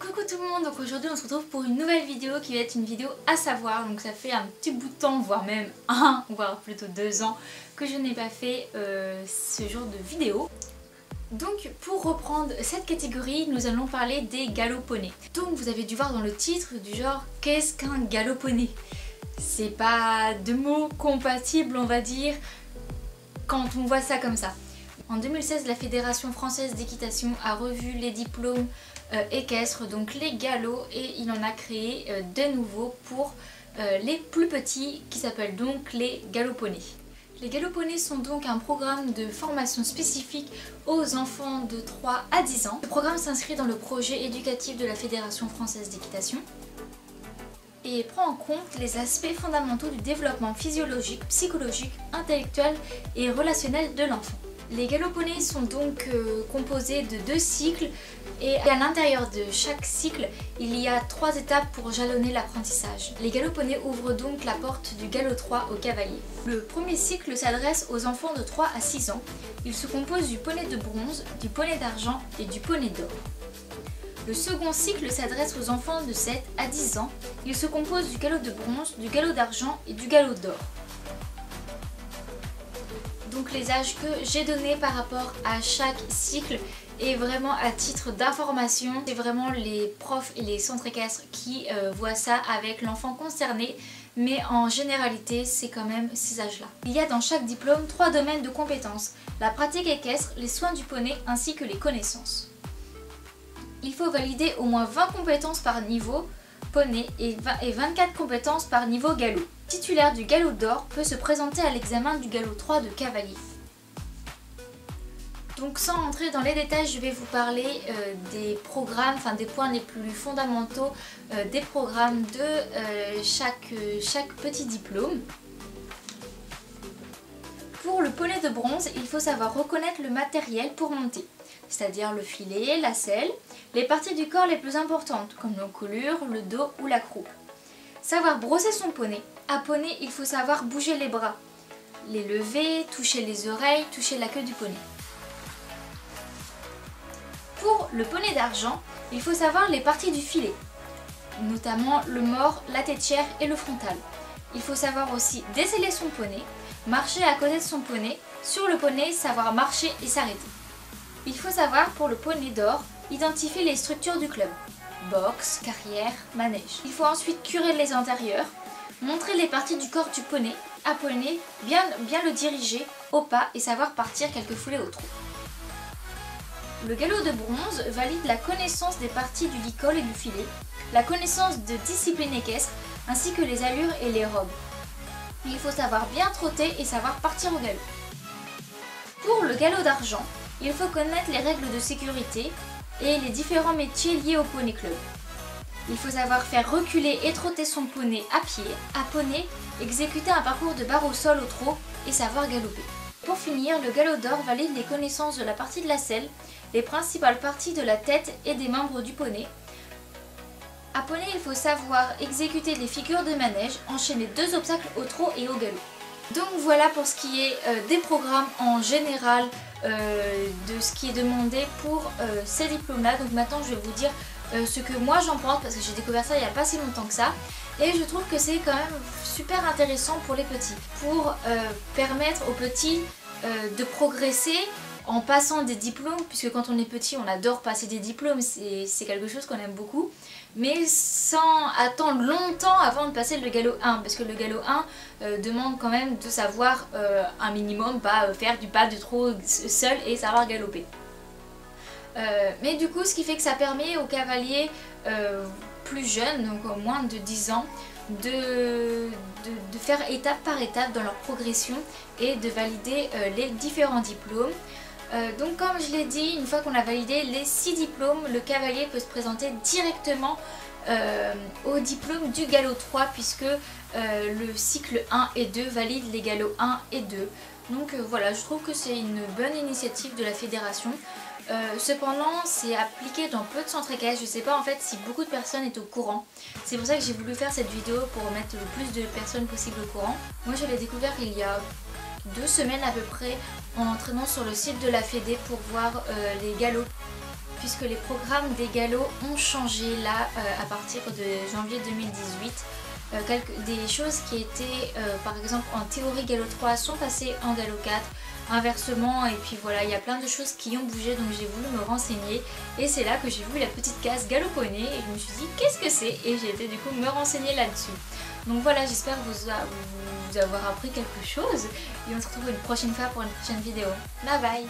Coucou tout le monde, donc aujourd'hui on se retrouve pour une nouvelle vidéo qui va être une vidéo à savoir. Donc ça fait un petit bout de temps, voire même voire plutôt 2 ans que je n'ai pas fait ce genre de vidéo. Donc pour reprendre cette catégorie, nous allons parler des galop-poneys. Donc vous avez dû voir dans le titre du genre qu'est-ce qu'un galop-poney? C'est pas deux mots compatibles on va dire quand on voit ça comme ça. En 2016, la Fédération française d'équitation a revu les diplômes équestres, donc les galops, et il en a créé de nouveaux pour les plus petits qui s'appellent donc les galop-poneys. Les galop-poneys sont donc un programme de formation spécifique aux enfants de 3 à 10 ans. Le programme s'inscrit dans le projet éducatif de la Fédération française d'équitation et prend en compte les aspects fondamentaux du développement physiologique, psychologique, intellectuel et relationnel de l'enfant. Les galop-poneys sont donc composés de 2 cycles et à l'intérieur de chaque cycle, il y a 3 étapes pour jalonner l'apprentissage. Les galop-poneys ouvrent donc la porte du galop 3 au cavalier. Le premier cycle s'adresse aux enfants de 3 à 6 ans. Il se compose du poney de bronze, du poney d'argent et du poney d'or. Le second cycle s'adresse aux enfants de 7 à 10 ans. Il se compose du galop de bronze, du galop d'argent et du galop d'or. Donc les âges que j'ai donnés par rapport à chaque cycle et vraiment à titre d'information, c'est vraiment les profs et les centres équestres qui voient ça avec l'enfant concerné, mais en généralité c'est quand même ces âges-là. Il y a dans chaque diplôme 3 domaines de compétences: la pratique équestre, les soins du poney ainsi que les connaissances. Il faut valider au moins 20 compétences par niveau poney et 24 compétences par niveau galop. Le titulaire du galop d'or peut se présenter à l'examen du galop 3 de cavalier. Donc sans entrer dans les détails, je vais vous parler des programmes, enfin des points les plus fondamentaux des programmes de chaque petit diplôme. Pour le poney de bronze, il faut savoir reconnaître le matériel pour monter, c'est-à-dire le filet, la selle, les parties du corps les plus importantes comme l'encolure, le dos ou la croupe. Savoir brosser son poney. À poney, il faut savoir bouger les bras, les lever, toucher les oreilles, toucher la queue du poney. Pour le poney d'argent, il faut savoir les parties du filet, notamment le mors, la tétière et le frontal. Il faut savoir aussi déceler son poney, marcher à côté de son poney, sur le poney savoir marcher et s'arrêter. Il faut savoir pour le poney d'or, identifier les structures du club, boxe, carrière, manège. Il faut ensuite curer les antérieurs, montrer les parties du corps du poney, à poney, bien le diriger au pas et savoir partir quelques foulées au trot. Le galop de bronze valide la connaissance des parties du licol et du filet, la connaissance de discipline équestre ainsi que les allures et les robes. Il faut savoir bien trotter et savoir partir au galop. Pour le galop d'argent, il faut connaître les règles de sécurité et les différents métiers liés au poney club. Il faut savoir faire reculer et trotter son poney à pied, à poney, exécuter un parcours de barre au sol au trot et savoir galoper. Pour finir, le galop d'or valide les connaissances de la partie de la selle, les principales parties de la tête et des membres du poney. À poney, il faut savoir exécuter les figures de manège, enchaîner 2 obstacles au trot et au galop. Donc voilà pour ce qui est des programmes en général, de ce qui est demandé pour ces diplômes-là. Donc maintenant je vais vous dire ce que moi j'en pense parce que j'ai découvert ça il n'y a pas si longtemps que ça. Et je trouve que c'est quand même super intéressant pour les petits, pour permettre aux petits de progresser en passant des diplômes, puisque quand on est petit on adore passer des diplômes, c'est quelque chose qu'on aime beaucoup, mais sans attendre longtemps avant de passer le galop 1, parce que le galop 1 demande quand même de savoir un minimum, pas faire du pas, du trot seul et savoir galoper. Mais du coup ce qui fait que ça permet aux cavaliers plus jeunes, donc au moins de 10 ans, de faire étape par étape dans leur progression et de valider les différents diplômes. Donc comme je l'ai dit, une fois qu'on a validé les 6 diplômes, le cavalier peut se présenter directement au diplôme du galop 3 puisque le cycle 1 et 2 valide les galops 1 et 2. Donc voilà, je trouve que c'est une bonne initiative de la fédération. Cependant, c'est appliqué dans peu de centres équestres. Je sais pas en fait si beaucoup de personnes est au courant. C'est pour ça que j'ai voulu faire cette vidéo pour mettre le plus de personnes possible au courant. Moi je l'ai découvert il y a 2 semaines à peu près en entraînant sur le site de la Fédé pour voir les galops. puisque les programmes des galops ont changé là à partir de janvier 2018. Des choses qui étaient par exemple en théorie galop 3 sont passées en galop 4, inversement, et puis voilà, il y a plein de choses qui ont bougé, donc j'ai voulu me renseigner et c'est là que j'ai vu la petite case galop poney et je me suis dit qu'est-ce que c'est, et j'ai été du coup me renseigner là-dessus. Donc voilà, j'espère vous avoir appris quelque chose et on se retrouve une prochaine fois pour une prochaine vidéo. Bye bye.